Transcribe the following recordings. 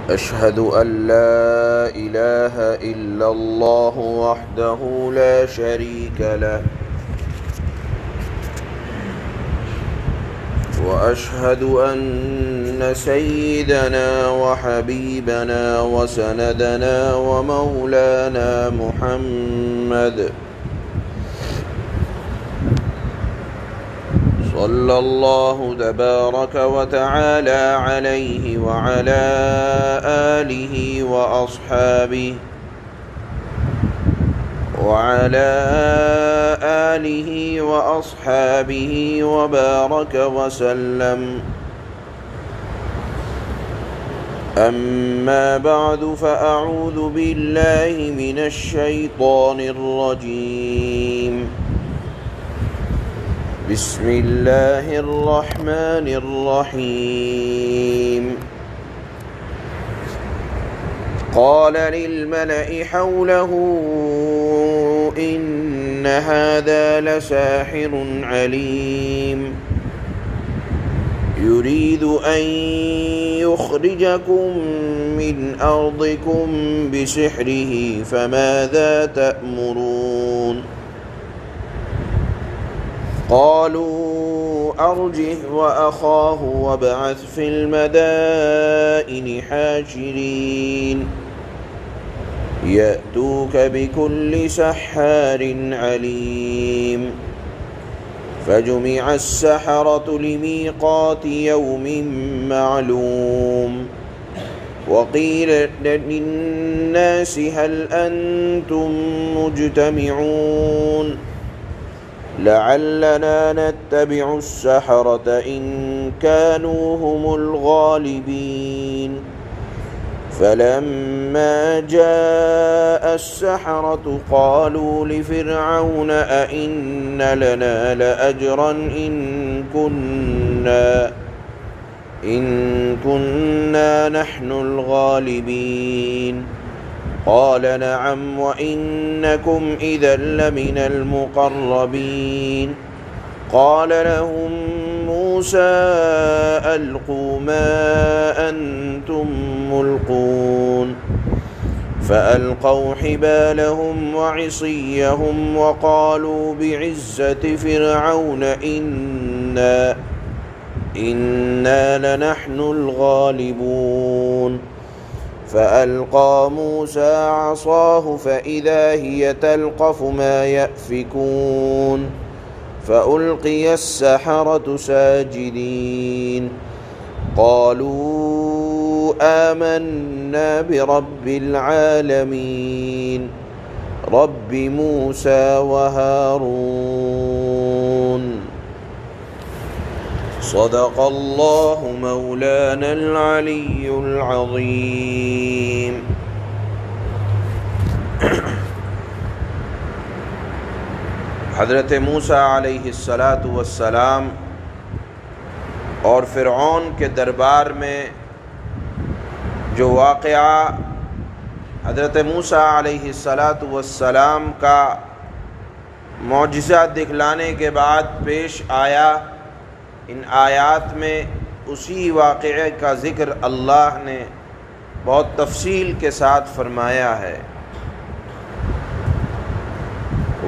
أشهد أن لا إله إلا الله وحده لا شريك له وأشهد أن سيدنا وحبيبنا وسندنا ومولانا محمد صلى الله تبارك وتعالى عليه وعلى آله وأصحابه وبارك وسلم. أما بعد فأعوذ بالله من الشيطان الرجيم. بسم الله الرحمن الرحيم. قال للملأ حوله إن هذا لساحر عليم يريد أن يخرجكم من أرضكم بسحره فماذا تأمرون؟ قالوا أرجه وأخاه وابعث في المدائن حاشرين يأتوك بكل سحار عليم. فجمع السحرة لميقات يوم معلوم. وقيل للناس هل أنتم مجتمعون لعلنا نتبع السحرة إن كانوا هم الغالبين. فلما جاء السحرة قالوا لفرعون أئن لنا لأجرا إن كنا نحن الغالبين. قال نعم وإنكم إذا لمن المقربين. قال لهم موسى ألقوا ما أنتم ملقون. فألقوا حبالهم وعصيهم وقالوا بعزة فرعون إنا لنحن الغالبون. فألقى موسى عصاه فإذا هي تلقف ما يأفكون. فألقي السحرة ساجدين قالوا آمنا برب العالمين رب موسى وهارون. صدق الله مولانا العلي العظيم. حضرت موسیٰ علیہ السلام اور فرعون کے دربار میں جو واقعہ حضرت موسیٰ علیہ السلام کا معجزہ دکھلانے کے بعد پیش آیا، ان آیات میں اسی واقعے کا ذکر اللہ نے بہت تفصیل کے ساتھ فرمایا ہے۔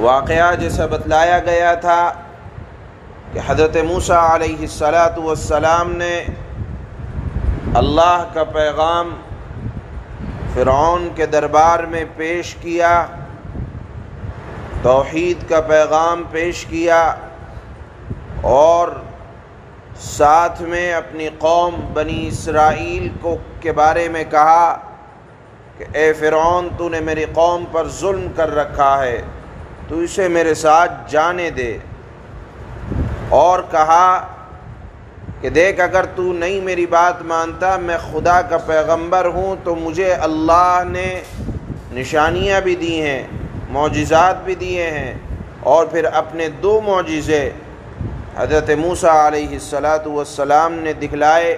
واقعہ جیسا بتلایا گیا تھا کہ حضرت موسیٰ علیہ السلام نے اللہ کا پیغام فرعون کے دربار میں پیش کیا، توحید کا پیغام پیش کیا، اور ساتھ میں اپنی قوم بنی اسرائیل کے بارے میں کہا کہ اے فرعون، تو نے میری قوم پر ظلم کر رکھا ہے، تو اسے میرے ساتھ جانے دے، اور کہا کہ دیکھ اگر تو نہیں میری بات مانتا، میں خدا کا پیغمبر ہوں، تو مجھے اللہ نے نشانیاں بھی دی ہیں، معجزات بھی دیے ہیں، اور پھر اپنے 2 معجزے حضرت موسیٰ علیہ السلام نے دکھلائے۔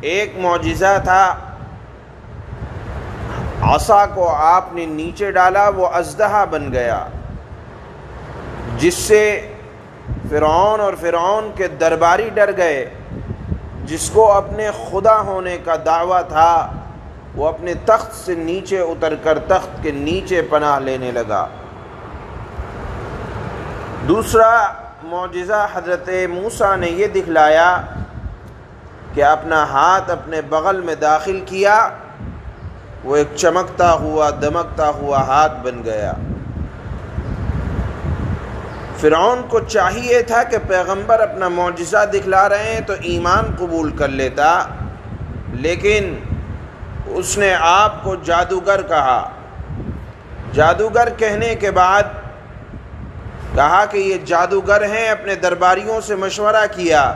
ایک معجزہ تھا، عصا کو آپ نے نیچے ڈالا، وہ اژدہا بن گیا، جس سے فرعون اور فرعون کے درباری ڈر گئے، جس کو اپنے خدا ہونے کا دعویٰ تھا، وہ اپنے تخت سے نیچے اتر کر تخت کے نیچے پناہ لینے لگا۔ دوسرا معجزہ حضرت موسیٰ نے یہ دکھلایا کہ اپنا ہاتھ اپنے بغل میں داخل کیا، وہ ایک چمکتا ہوا دمکتا ہوا ہاتھ بن گیا۔ فرعون کو چاہیے تھا کہ پیغمبر اپنا معجزہ دکھلا رہے ہیں تو ایمان قبول کر لیتا، لیکن اس نے آپ کو جادوگر کہا۔ جادوگر کہنے کے بعد کہا کہ یہ جادوگر ہیں، اپنے درباریوں سے مشورہ کیا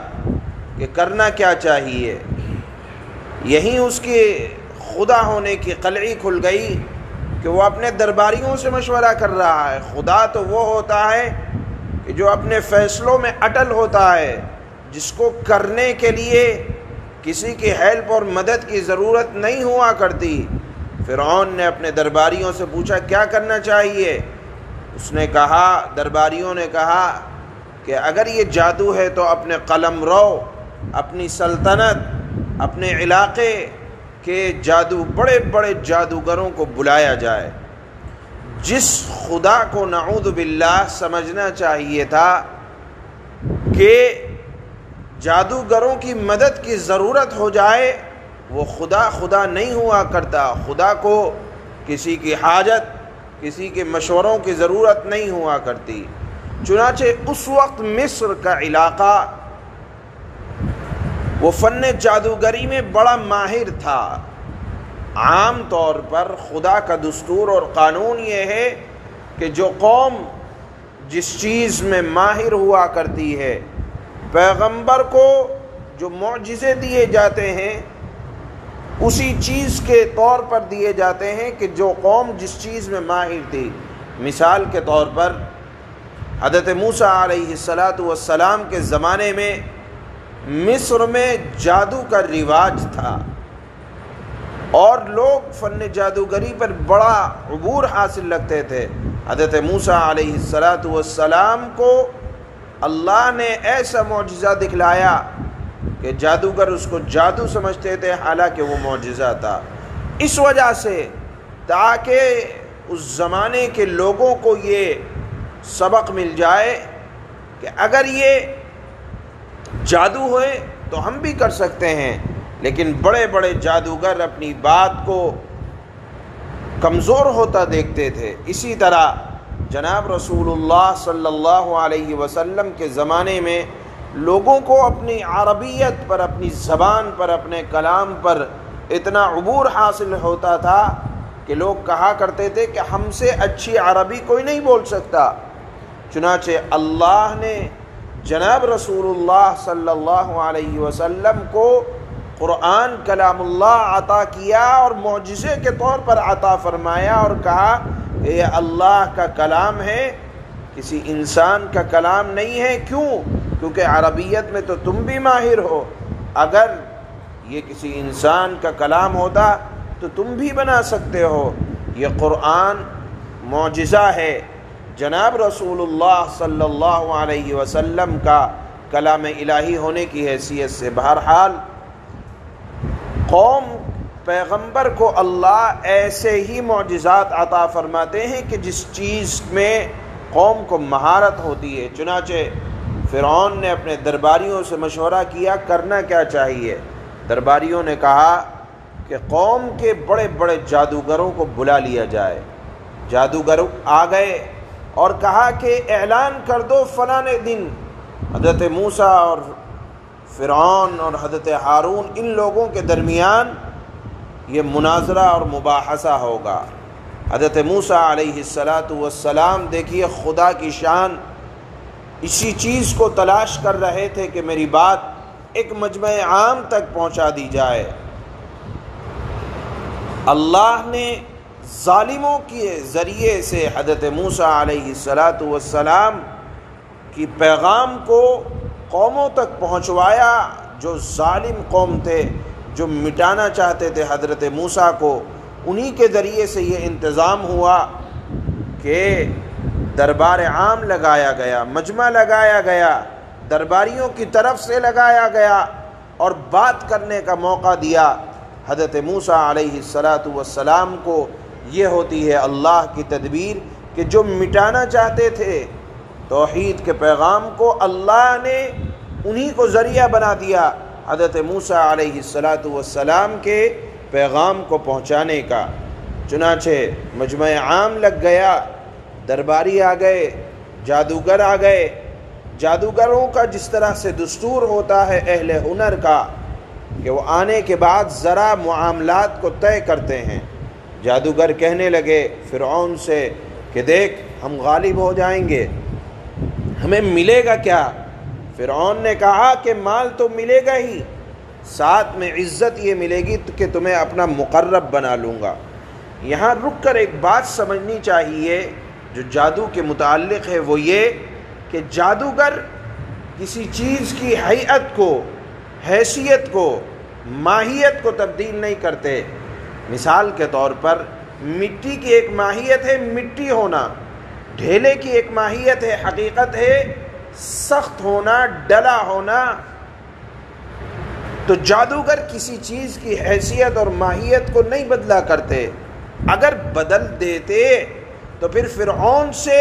کہ کرنا کیا چاہیے۔ یہیں اس کی خدا ہونے کی قلعی کھل گئی کہ وہ اپنے درباریوں سے مشورہ کر رہا ہے۔ خدا تو وہ ہوتا ہے کہ جو اپنے فیصلوں میں اٹل ہوتا ہے، جس کو کرنے کے لیے کسی کی ہیلپ اور مدد کی ضرورت نہیں ہوا کرتی۔ فرعون نے اپنے درباریوں سے پوچھا کیا کرنا چاہیے؟ اس نے کہا، درباریوں نے کہا کہ اگر یہ جادو ہے تو اپنے قلم رو، اپنی سلطنت، اپنے علاقے کے بڑے بڑے جادوگروں کو بلایا جائے۔ جس خدا کو نعوذ باللہ سمجھنا چاہیے تھا کہ جادوگروں کی مدد کی ضرورت ہو جائے، وہ خدا نہیں ہوا کرتا۔ خدا کو کسی کی حاجت، کسی کے مشوروں کی ضرورت نہیں ہوا کرتی۔ چنانچہ اس وقت مصر کا علاقہ وہ فن جادوگری میں بڑا ماہر تھا۔ عام طور پر خدا کا دستور اور قانون یہ ہے کہ جو قوم جس چیز میں ماہر ہوا کرتی ہے، پیغمبر کو جو معجزے دیے جاتے ہیں اسی چیز کے طور پر دیے جاتے ہیں کہ جو قوم جس چیز میں ماہر تھی۔ مثال کے طور پر حضرت موسیٰ علیہ السلام کے زمانے میں مصر میں جادو کا رواج تھا اور لوگ فن جادوگری پر بڑا عبور حاصل رکھتے تھے۔ حضرت موسیٰ علیہ السلام کو اللہ نے ایسا معجزہ دکھلایا کہ جادوگر اس کو جادو سمجھتے تھے، حالانکہ وہ معجزہ تھا۔ اس وجہ سے تاکہ اس زمانے کے لوگوں کو یہ سبق مل جائے کہ اگر یہ جادو ہوئے تو ہم بھی کر سکتے ہیں، لیکن بڑے بڑے جادوگر اپنی بات کو کمزور ہوتا دیکھتے تھے۔ اسی طرح جناب رسول اللہ صلی اللہ علیہ وسلم کے زمانے میں لوگوں کو اپنی عربیت پر، اپنی زبان پر، اپنے کلام پر اتنا عبور حاصل ہوتا تھا کہ لوگ کہا کرتے تھے کہ ہم سے اچھی عربی کوئی نہیں بول سکتا۔ چنانچہ اللہ نے جناب رسول اللہ صلی اللہ علیہ وسلم کو قرآن کلام اللہ عطا کیا اور معجزے کے طور پر عطا فرمایا اور کہا کہ یہ اللہ کا کلام ہے، کسی انسان کا کلام نہیں ہے۔ کیوں؟ کیونکہ عربیت میں تو تم بھی ماہر ہو، اگر یہ کسی انسان کا کلام ہوتا تو تم بھی بنا سکتے ہو۔ یہ قرآن معجزہ ہے، جناب رسول اللہ صلی اللہ علیہ وسلم کا کلام الہی ہونے کی حیثیت سے۔ بہرحال قوم پیغمبر کو اللہ ایسے ہی معجزات عطا فرماتے ہیں کہ جس چیز میں قوم کو مہارت ہوتی ہے۔ چنانچہ فرعون نے اپنے درباریوں سے مشورہ کیا کرنا کیا چاہیے۔ درباریوں نے کہا کہ قوم کے بڑے بڑے جادوگروں کو بلا لیا جائے۔ جادوگر آ گئے اور کہا کہ اعلان کر دو فلاں دن حضرت موسیٰ اور فرعون اور حضرت ہارون ان لوگوں کے درمیان یہ مناظرہ اور مباحثہ ہوگا۔ حضرت موسیٰ علیہ السلام دیکھیے خدا کی شان، اسی چیز کو تلاش کر رہے تھے کہ میری بات ایک مجمع عام تک پہنچا دی جائے۔ اللہ نے ظالموں کے ذریعے سے حضرت موسیٰ علیہ السلام کی پیغام کو قوموں تک پہنچوایا۔ جو ظالم قوم تھے، جو مٹانا چاہتے تھے حضرت موسیٰ کو، انہی کے ذریعے سے یہ انتظام ہوا کہ دربار عام لگایا گیا، مجمع لگایا گیا، درباریوں کی طرف سے لگایا گیا اور بات کرنے کا موقع دیا۔ حضرت موسیٰ علیہ السلام کو یہ ہوتی ہے اللہ کی تدبیر کہ جو مٹانا چاہتے تھے توحید کے پیغام کو، اللہ نے انہی کو ذریعہ بنا دیا حضرت موسیٰ علیہ السلام کے پیغام کو پہنچانے کا۔ چنانچہ مجمع عام لگ گیا، درباری آ گئے، جادوگر آ گئے۔ جادوگروں کا جس طرح سے دستور ہوتا ہے اہل ہنر کا کہ وہ آنے کے بعد ذرا معاملات کو طے کرتے ہیں۔ جادوگر کہنے لگے فرعون سے کہ دیکھ ہم غالب ہو جائیں گے، ہمیں ملے گا کیا؟ فرعون نے کہا کہ مال تو ملے گا ہی، ساتھ میں عزت یہ ملے گی کہ تمہیں اپنا مقرب بنا لوں گا۔ یہاں رک کر ایک بات سمجھنی چاہیے جو جادو کے متعلق ہے، وہ یہ کہ جادوگر کسی چیز کی ہیئت کو، حیثیت کو، ماہیت کو تبدیل نہیں کرتے۔ مثال کے طور پر مٹی کی ایک ماہیت ہے مٹی ہونا، ڈھیلے کی ایک ماہیت ہے، حقیقت ہے سخت ہونا، ڈلا ہونا۔ تو جادوگر کسی چیز کی حیثیت اور ماہیت کو نہیں بدلا کرتے۔ اگر بدل دیتے تو پھر فرعون سے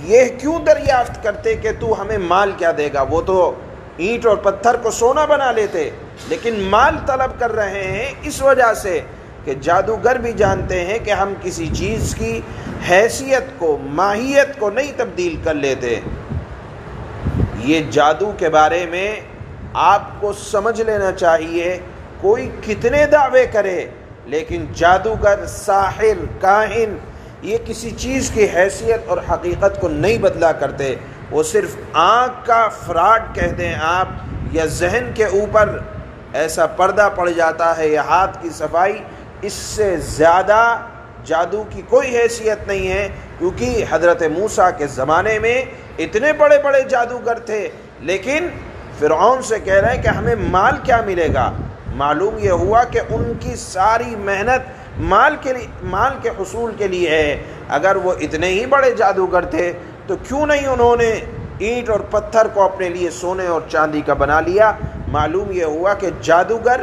یہ کیوں دریافت کرتے کہ تو ہمیں مال کیا دے گا؟ وہ تو اینٹ اور پتھر کو سونا بنا لیتے، لیکن مال طلب کر رہے ہیں اس وجہ سے کہ جادوگر بھی جانتے ہیں کہ ہم کسی چیز کی حیثیت کو، ماہیت کو نہیں تبدیل کر لیتے۔ یہ جادو کے بارے میں آپ کو سمجھ لینا چاہیے، کوئی کتنے دعوے کرے لیکن جادوگر، ساحر، کاہن یہ کسی چیز کی حیثیت اور حقیقت کو نہیں بدلا کرتے۔ وہ صرف آنکھ کا فراڈ کہہ دیں آپ، یا ذہن کے اوپر ایسا پردہ پڑ جاتا ہے یا ہاتھ کی صفائی، اس سے زیادہ جادو کی کوئی حیثیت نہیں ہے۔ کیونکہ حضرت موسیٰ کے زمانے میں اتنے بڑے بڑے جادوگر تھے، لیکن فرعون سے کہہ رہے ہیں کہ ہمیں مال کیا ملے گا؟ معلوم یہ ہوا کہ ان کی ساری محنت مال کے حصول کے لیے ہے۔ اگر وہ اتنے ہی بڑے جادوگر تھے تو کیوں نہیں انہوں نے اینٹ اور پتھر کو اپنے لیے سونے اور چاندی کا بنا لیا؟ معلوم یہ ہوا کہ جادوگر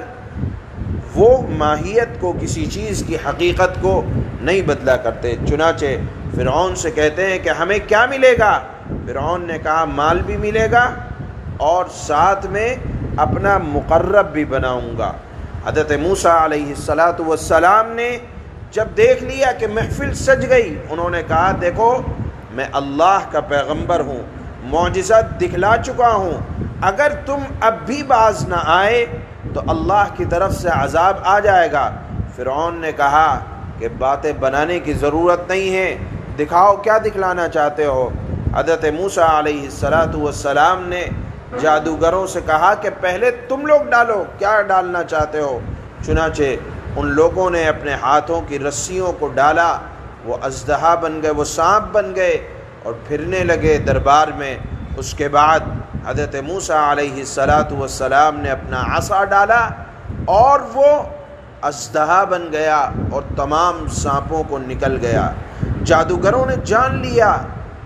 وہ ماہیت کو، کسی چیز کی حقیقت کو نہیں بدلا کرتے۔ چنانچہ فرعون سے کہتے ہیں کہ ہمیں کیا ملے گا؟ فرعون نے کہا مال بھی ملے گا اور ساتھ میں اپنا مقرب بھی بناؤں گا۔ حضرت موسیٰ علیہ السلام نے جب دیکھ لیا کہ محفل سج گئی، انہوں نے کہا دیکھو میں اللہ کا پیغمبر ہوں، معجزہ دکھلا چکا ہوں، اگر تم اب بھی باز نہ آئے تو اللہ کی طرف سے عذاب آ جائے گا۔ فرعون نے کہا کہ باتیں بنانے کی ضرورت نہیں ہے، دکھاؤ کیا دکھلانا چاہتے ہو۔ حضرت موسیٰ علیہ السلام نے جادوگروں سے کہا کہ پہلے تم لوگ ڈالو، کیا ڈالنا چاہتے ہو؟ چنانچہ ان لوگوں نے اپنے ہاتھوں کی رسیوں کو ڈالا، وہ اژدہا بن گئے، وہ سانپ بن گئے اور پھرنے لگے دربار میں۔ اس کے بعد حضرت موسیٰ علیہ السلام نے اپنا عصا ڈالا اور وہ اژدہا بن گیا اور تمام سانپوں کو نکل گیا۔ جادوگروں نے جان لیا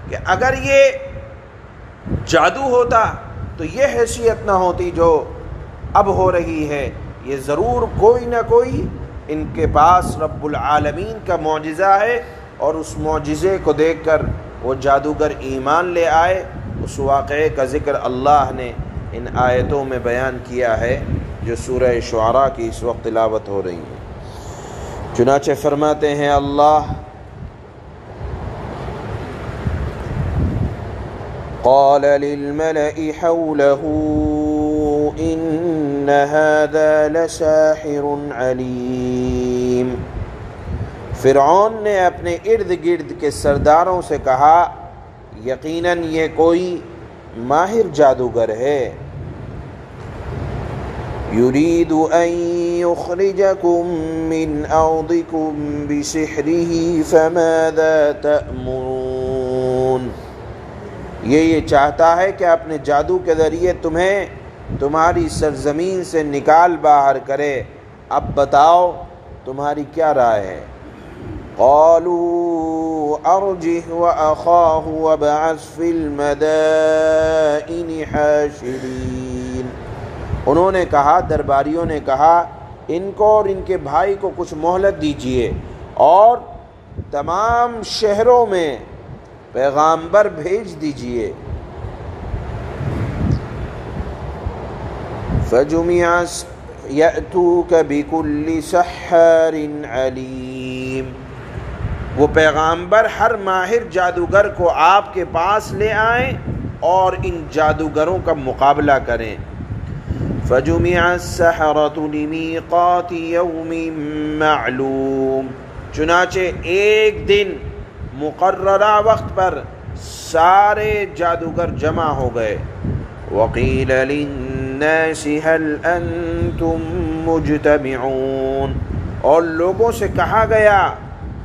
کہ اگر یہ جادو ہوتا تو یہ حیثیت نہ ہوتی جو اب ہو رہی ہے، یہ ضرور کوئی نہ کوئی ان کے پاس رب العالمین کا معجزہ ہے، اور اس معجزے کو دیکھ کر وہ جادوگر ایمان لے آئے۔ اس واقعے کا ذکر اللہ نے ان آیتوں میں بیان کیا ہے جو سورہ شعراء کی اس وقت تلاوت ہو رہی ہے۔ چنانچہ فرماتے ہیں اللہ قال للملأ حوله إن هذا لساحر علیم۔ فرعون نے اپنے ارد گرد کے سرداروں سے کہا یقیناً یہ کوئی ماہر جادوگر ہے۔ يريد أن يخرجكم من أرضكم بسحره فماذا تأمرون۔ یہ چاہتا ہے کہ اپنے جادو کے ذریعے تمہیں تمہاری سرزمین سے نکال باہر کرے، اب بتاؤ تمہاری کیا رائے ہے؟ قالوا ارجه واخاه وابعث في المدائن حاشرین۔ انہوں نے کہا، درباریوں نے کہا ان کو اور ان کے بھائی کو کچھ مہلت دیجئے اور تمام شہروں میں پیغامبر بھیج دیجئے۔ فَجُمِعَ يَأْتُوكَ بِكُلِّ سَحَّارٍ عَلِيمٍ، وہ پیغامبر ہر ماہر جادوگر کو آپ کے پاس لے آئیں اور ان جادوگروں کا مقابلہ کریں۔ فَجُمِعَ السَّحَرَةُ لِمِيقَاتِ يَوْمٍ مَّعْلُومٍ، چنانچہ ایک دن مقررہ وقت پر سارے جادوگر جمع ہو گئے۔ وَقِيلَ لِلنَّاسِ هَلْ أَنْتُمْ مُجْتَمِعُونَ، اور لوگوں سے کہا گیا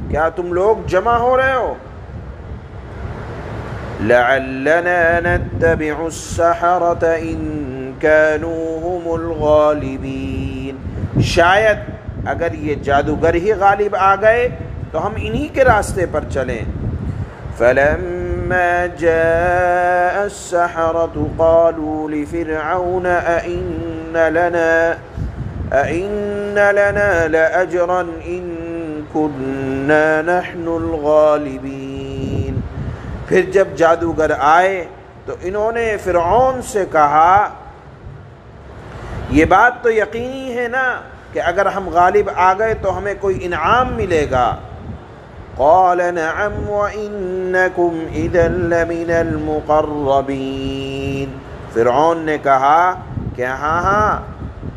کیا تم لوگ جمع ہو رہے ہو؟ لَعَلَّنَا نَتَّبِعُ السَّحَرَةَ إِن كَانُوا هُمُ الْغَالِبِينَ، شاید اگر یہ جادوگر ہی غالب آ گئے تو ہم انہی کے راستے پر چلیں۔ فَلَمَّا جَاءَ السَّحَرَةُ قَالُوا لِفِرْعَوْنَ أَئِنَّ لَنَا لَأَجْرًا إِن كُنَّا نَحْنُ الْغَالِبِينَ، پھر جب جادوگر آئے تو انہوں نے فرعون سے کہا یہ بات تو یقینی ہے نا کہ اگر ہم غالب آ گئے تو ہمیں کوئی انعام ملے گا۔ قال نعم وإنكم إذا لمن المقربين، فرعون نے کہا کہ ہاں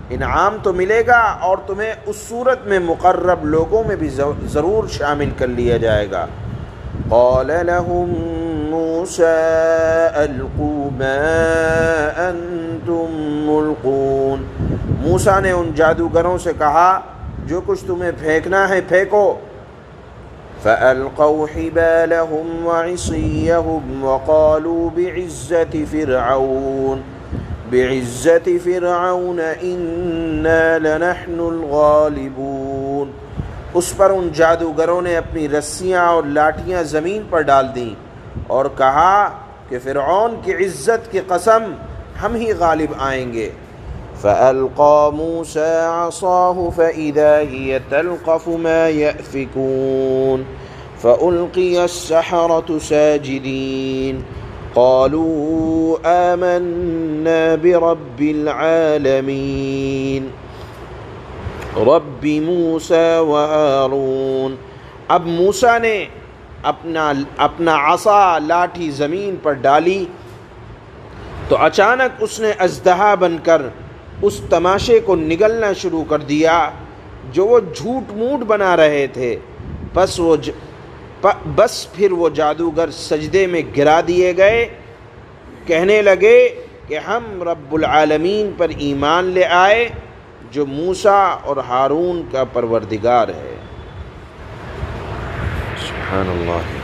انعام تو ملے گا اور تمہیں اس صورت میں مقرب لوگوں میں بھی ضرور شامل کر لیا جائے گا۔ قال لهم موسى ألقوا ما أنتم ملقون، موسیٰ نے ان جادوگروں سے کہا جو کچھ تمہیں پھینکنا ہے پھینکو۔ فَأَلْقَوْا حِبَالَهُمْ وَعِصِيَّهُمْ وَقَالُوا بِعِزَّةِ فِرْعَوْنَ إِنَّا لَنَحْنُ الْغَالِبُونَ، اس پر ان جادوگروں نے اپنی رسیاں اور لاٹھیاں زمین پر ڈال دیں اور کہا کہ فرعون کی عزت کی قسم ہم ہی غالب آئیں گے۔ فَأَلْقَى مُوسَى عَصَاهُ فَإِذَا هِيَ تَلْقَفُ مَا يَأْفِكُونَ فَأُلْقِيَ السَّحَرَةُ سَاجِدِينَ قَالُوا آمَنَّا بِرَبِّ الْعَالَمِينَ رَبِّ مُوسَى وَهَارُونَ، اب موسیٰ نے اپنا عصا لاٹھی زمین پر ڈالی تو اچانک اس نے اژدہا بن کر اس تماشے کو نگلنا شروع کر دیا جو وہ جھوٹ موٹ بنا رہے تھے، بس پھر وہ جادوگر سجدے میں گرا دیے گئے، کہنے لگے کہ ہم رب العالمین پر ایمان لے آئے جو موسیٰ اور ہارون کا پروردگار ہے۔ سبحان اللہ۔